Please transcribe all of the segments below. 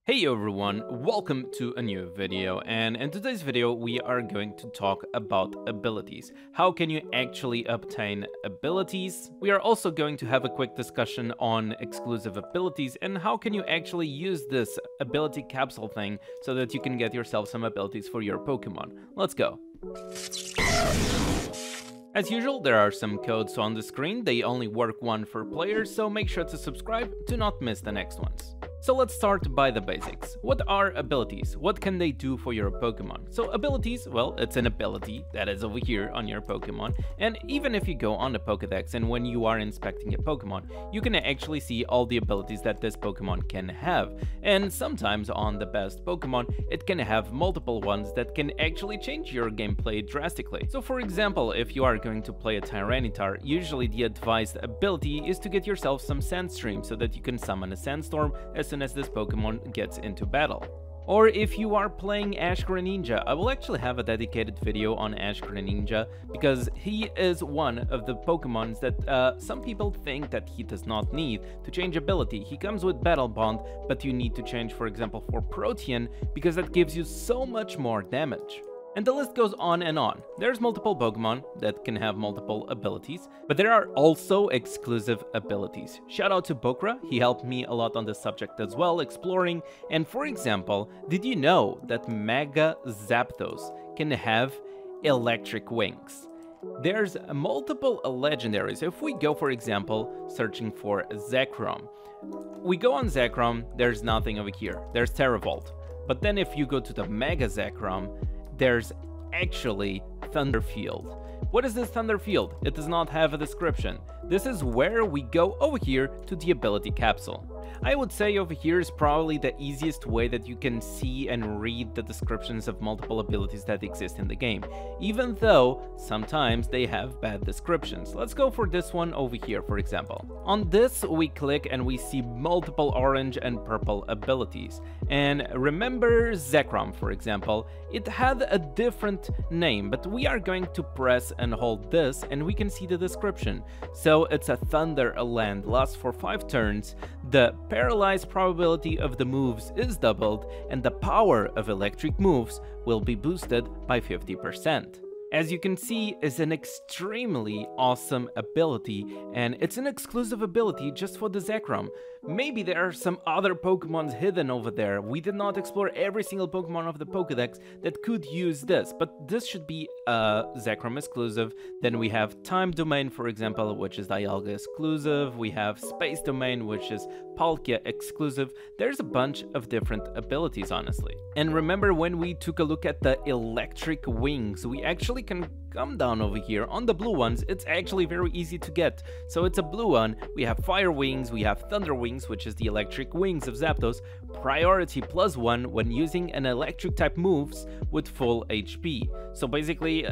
Hey everyone, welcome to a new video, and in today's video we are going to talk about abilities. How can you actually obtain abilities? We are also going to have a quick discussion on exclusive abilities and how can you actually use this ability capsule thing so that you can get yourself some abilities for your Pokemon. Let's go. As usual, there are some codes on the screen. They only work one per player, so make sure to subscribe to not miss the next ones. So let's start by the basics. What are abilities? What can they do for your Pokemon? So abilities, well, it's an ability that is over here on your Pokemon, and even if you go on the Pokedex and when you are inspecting a Pokemon, you can actually see all the abilities that this Pokemon can have. And sometimes on the best Pokemon, it can have multiple ones that can actually change your gameplay drastically. So for example, if you are going to play a Tyranitar, usually the advised ability is to get yourself some Sandstream so that you can summon a Sandstorm as soon as this Pokemon gets into battle. Or if you are playing Ash Greninja, I will actually have a dedicated video on Ash Greninja because he is one of the Pokemons that some people think that he does not need to change ability. He comes with Battle Bond, but you need to change, for example, for Protean because that gives you so much more damage. And the list goes on and on. There's multiple Pokemon that can have multiple abilities, but there are also exclusive abilities. Shout out to Bokra, he helped me a lot on this subject as well, exploring. And for example, did you know that Mega Zapdos can have electric wings? There's multiple legendaries. If we go, for example, searching for Zekrom, we go on Zekrom, there's nothing over here. There's Terravolt. But then if you go to the Mega Zekrom, there's actually Thunderfield. What is this Thunderfield? It does not have a description. This is where we go over here to the ability capsule. I would say over here is probably the easiest way that you can see and read the descriptions of multiple abilities that exist in the game, even though sometimes they have bad descriptions. Let's go for this one over here, for example. On this, we click and we see multiple orange and purple abilities. And remember Zekrom, for example, it had a different name, but we are going to press and hold this and we can see the description. So it's a Thunderland, lasts for 5 turns, the paralyze probability of the moves is doubled, and the power of electric moves will be boosted by 50%. As you can see, is an extremely awesome ability, and it's an exclusive ability just for the Zekrom. Maybe there are some other Pokemons hidden over there. We did not explore every single Pokemon of the Pokedex that could use this, but this should be a Zekrom exclusive. Then we have Time Domain, for example, which is Dialga exclusive. We have Space Domain, which is Palkia exclusive. There's a bunch of different abilities, honestly. And remember when we took a look at the electric wings, we actually can come down over here on the blue ones. It's actually very easy to get. So it's a blue one. We have Fire Wings, we have Thunder Wings, which is the electric wings of Zapdos, priority +1 when using an electric type moves with full HP. So basically,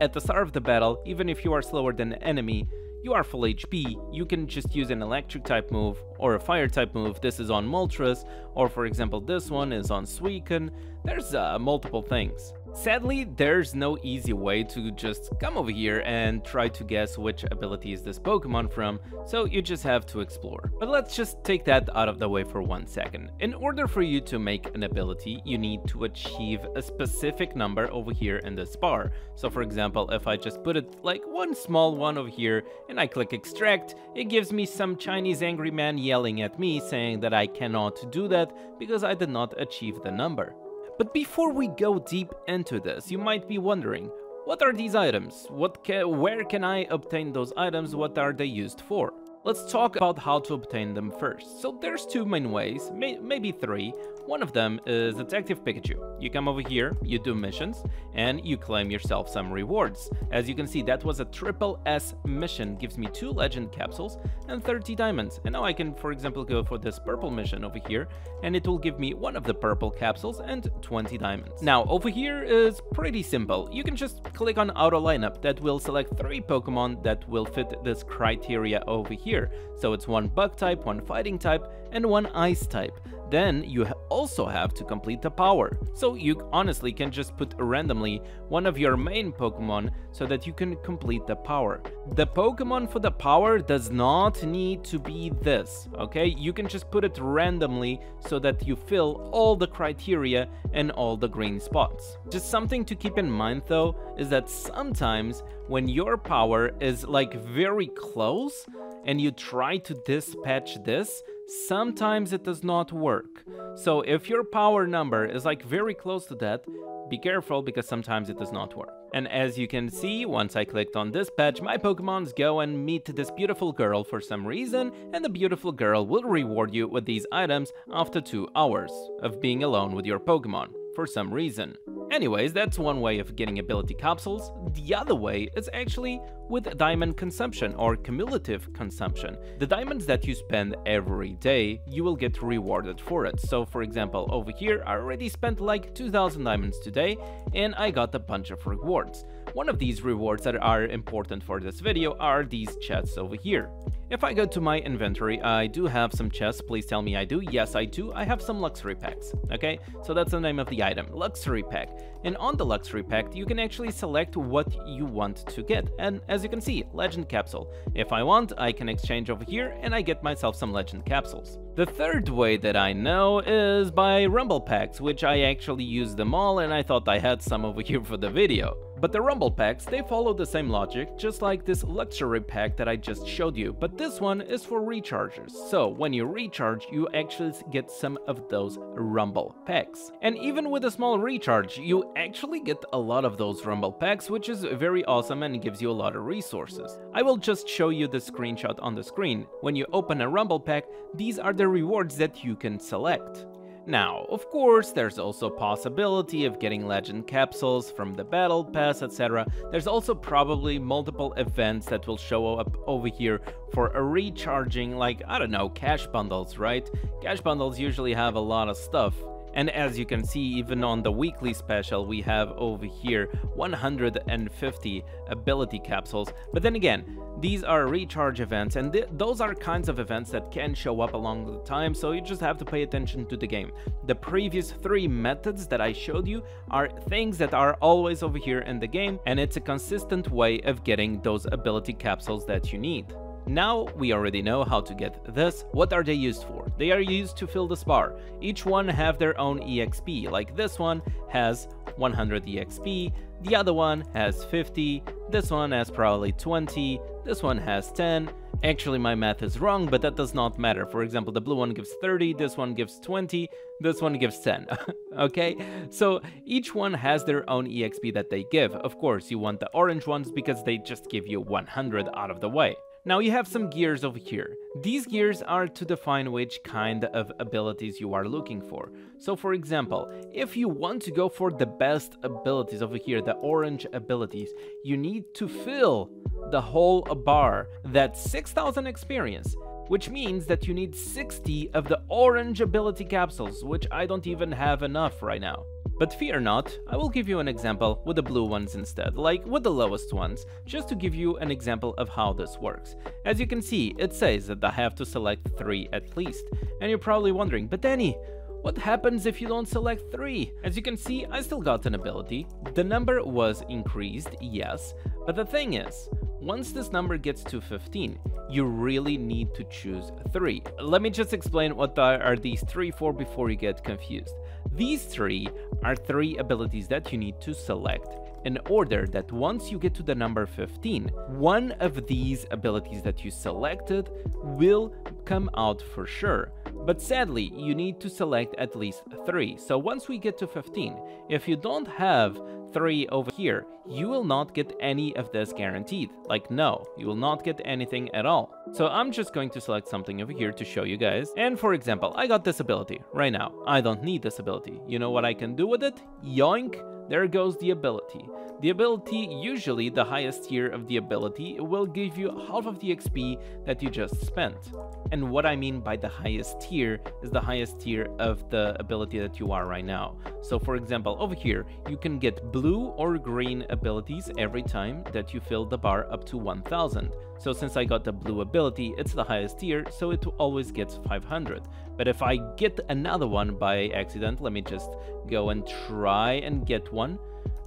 at the start of the battle, even if you are slower than the enemy, you are full HP, you can just use an electric type move or a fire type move. This is on Moltres, or for example this one is on Suicune. There's multiple things. Sadly, there's no easy way to just come over here and try to guess which ability is this Pokemon from, so you just have to explore. But let's just take that out of the way for 1 second. In order for you to make an ability, you need to achieve a specific number over here in this bar. So for example, if I just put it like one small one over here and I click extract, it gives me some Chinese angry man yelling at me saying that I cannot do that because I did not achieve the number. But before we go deep into this, you might be wondering, what are these items? Where can I obtain those items? What are they used for? Let's talk about how to obtain them first. So there's 2 main ways, maybe 3. One of them is Detective Pikachu. You come over here, you do missions, and you claim yourself some rewards. As you can see, that was a triple S mission, gives me 2 legend capsules and 30 diamonds. And now I can, for example, go for this purple mission over here, and it will give me 1 of the purple capsules and 20 diamonds. Now, over here is pretty simple. You can just click on Auto Lineup. That will select 3 Pokemon that will fit this criteria over here. here. So it's one bug type, one fighting type, and one ice type. Then you also have to complete the power. So you honestly can just put randomly one of your main Pokemon so that you can complete the power. The Pokemon for the power does not need to be this, okay? You can just put it randomly so that you fill all the criteria and all the green spots. Just something to keep in mind though is that sometimes when your power is like very close and you try to dispatch this, sometimes it does not work. So if your power number is like very close to that, be careful because sometimes it does not work. And as you can see, once I clicked on dispatch, my Pokemons go and meet this beautiful girl for some reason, and the beautiful girl will reward you with these items after 2 hours of being alone with your Pokemon for some reason. Anyways, that's one way of getting ability capsules. The other way is actually with diamond consumption or cumulative consumption. The diamonds that you spend every day, you will get rewarded for it. So for example, over here, I already spent like 2000 diamonds today and I got a bunch of rewards. One of these rewards that are important for this video are these chests over here. If I go to my inventory, I do have some chests. Please tell me I do. Yes, I do. I have some luxury packs. Okay, so that's the name of the item, luxury pack. And on the luxury pack, you can actually select what you want to get. And as you can see, legend capsule. If I want, I can exchange over here and I get myself some legend capsules. The third way that I know is by rumble packs, which I actually use them all and I thought I had some over here for the video. But the rumble packs, they follow the same logic, just like this luxury pack that I just showed you, but this one is for rechargers. So when you recharge, you actually get some of those rumble packs. And even with a small recharge, you actually get a lot of those rumble packs, which is very awesome and gives you a lot of resources. I will just show you the screenshot on the screen. When you open a rumble pack, these are the rewards that you can select. Now, of course, there's also possibility of getting legend capsules from the battle pass, etc. There's also probably multiple events that will show up over here for a recharging, like, I don't know, cash bundles, right? Cash bundles usually have a lot of stuff. And as you can see, even on the weekly special, we have over here 150 ability capsules. But then again, these are recharge events, and those are kinds of events that can show up along the time, so you just have to pay attention to the game. The previous 3 methods that I showed you are things that are always over here in the game, and it's a consistent way of getting those ability capsules that you need. Now we already know how to get this. What are they used for? They are used to fill this bar. Each one have their own EXP, like this one has 100 EXP, the other one has 50, this one has probably 20, this one has 10. Actually, my math is wrong, but that does not matter. For example, the blue one gives 30, this one gives 20, this one gives 10. Okay, so each one has their own EXP that they give. Of course, you want the orange ones because they just give you 100 out of the way. Now you have some gears over here. These gears are to define which kind of abilities you are looking for. So for example, if you want to go for the best abilities over here, the orange abilities, you need to fill the whole bar. That's 6,000 experience, which means that you need 60 of the orange ability capsules, which I don't even have enough right now. But fear not, I will give you an example with the blue ones instead, like with the lowest ones, just to give you an example of how this works. As you can see, it says that I have to select 3 at least, and you're probably wondering, but Danny, what happens if you don't select 3? As you can see, I still got an ability. The number was increased, yes, but the thing is, once this number gets to 15, you really need to choose 3. Let me just explain what are these 3 for before you get confused. These 3 are 3 abilities that you need to select in order that once you get to the number 15, one of these abilities that you selected will come out for sure. But sadly, you need to select at least 3. So once we get to 15, if you don't have 3 over here, you will not get any of this guaranteed. Like, no, you will not get anything at all. So I'm just going to select something over here to show you guys. And for example, I got this ability right now. I don't need this ability. You know what I can do with it? Yoink! There goes the ability. The ability, usually the highest tier of the ability, will give you half of the XP that you just spent. And what I mean by the highest tier is the highest tier of the ability that you are right now. So for example, over here, you can get blue or green abilities every time that you fill the bar up to 1000. So since I got the blue ability, it's the highest tier, so it always gets 500. But if I get another one by accident, let me just go and try and get one.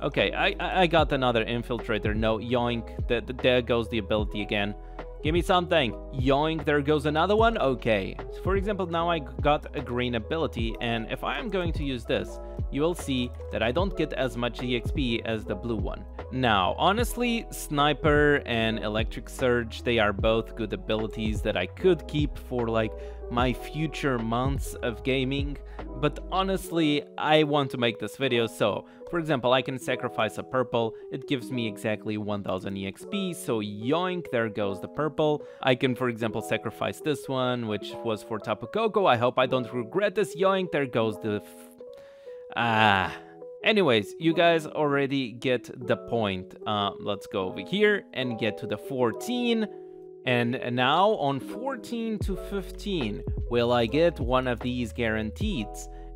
Okay, I got another infiltrator. No, yoink, there goes the ability again. Give me something. Yoink, there goes another one. Okay, for example, now I got a green ability, and if I am going to use this, you will see that I don't get as much EXP as the blue one. Now, honestly, Sniper and Electric Surge, they are both good abilities that I could keep for like my future months of gaming, but honestly, I want to make this video, so for example, I can sacrifice a purple, it gives me exactly 1000 EXP, so yoink, there goes the purple. I can, for example, sacrifice this one, which was for Tapu Koko. I hope I don't regret this. Yoink, there goes the anyways, you guys already get the point. Let's go over here and get to the 14. And now on 14 to 15, will I get one of these guaranteed?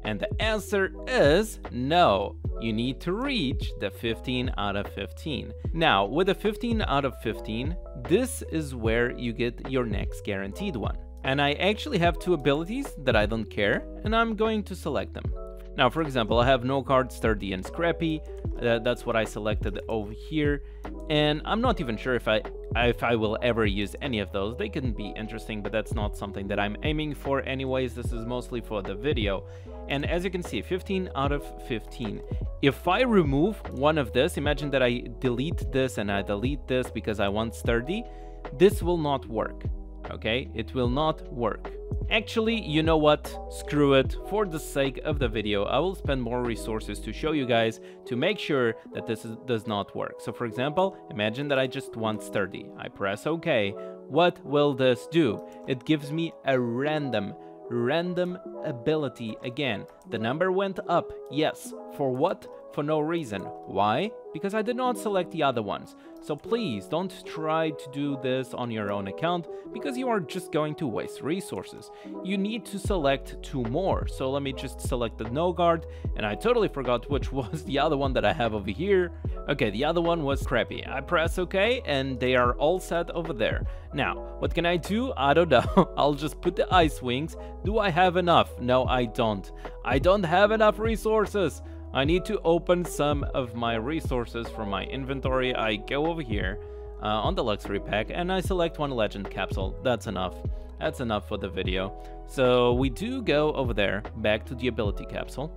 And the answer is no. You need to reach the 15 out of 15. Now, with the 15 out of 15, this is where you get your next guaranteed one. And I actually have two abilities that I don't care, and I'm going to select them. Now, for example, I have no card, Sturdy and Scrappy. That's what I selected over here. And I'm not even sure if I will ever use any of those. They can be interesting, but that's not something that I'm aiming for anyways. This is mostly for the video. And as you can see, 15 out of 15. If I remove one of this, imagine that I delete this and I delete this because I want Sturdy, this will not work. Okay, it will not work. Actually, you know what? Screw it. For the sake of the video, I will spend more resources to show you guys to make sure that this does not work. So for example, imagine that I just want Sturdy. I press OK. What will this do? It gives me a random ability again. The number went up. Yes. For what? For no reason. Why? Because I did not select the other ones. So please don't try to do this on your own account because you are just going to waste resources. You need to select two more. So let me just select the no guard, and I totally forgot which was the other one that I have over here. Okay, the other one was Scrappy. I press OK and they are all set over there. Now, what can I do? I don't know. I'll just put the ice wings. Do I have enough? No, I don't. I don't have enough resources. I need to open some of my resources from my inventory. I go over here on the luxury pack and I select one legend capsule. That's enough. That's enough for the video. So we do go over there, back to the ability capsule,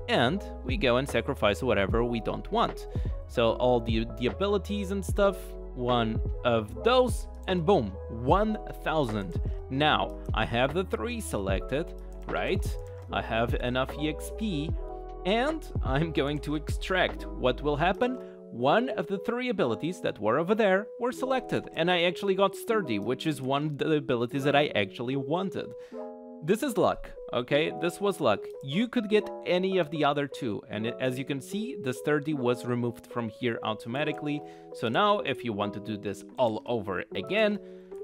and we go and sacrifice whatever we don't want. So all the abilities and stuff, one of those, and boom, 1000. Now I have the 3 selected, right? I have enough EXP. And I'm going to extract. What will happen? One of the 3 abilities that were over there were selected, and I actually got Sturdy, which is one of the abilities that I actually wanted. This is luck, okay? This was luck. You could get any of the other 2, and as you can see, the Sturdy was removed from here automatically. So now, if you want to do this all over again,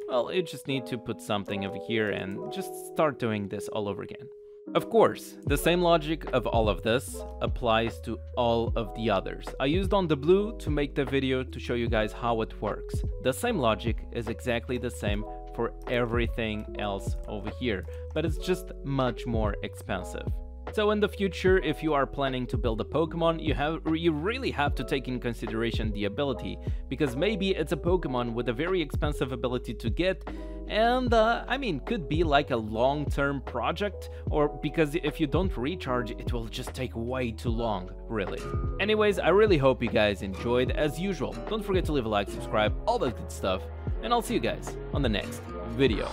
well, you just need to put something over here and just start doing this all over again. Of course, the same logic of all of this applies to all of the others. I used on the blue to make the video to show you guys how it works. The same logic is exactly the same for everything else over here, but it's just much more expensive. So in the future, if you are planning to build a Pokemon, you really have to take in consideration the ability, because maybe it's a Pokemon with a very expensive ability to get, and I mean, could be like a long-term project, or because if you don't recharge, it will just take way too long, really. Anyways, I really hope you guys enjoyed. As usual, don't forget to leave a like, subscribe, all that good stuff, and I'll see you guys on the next video.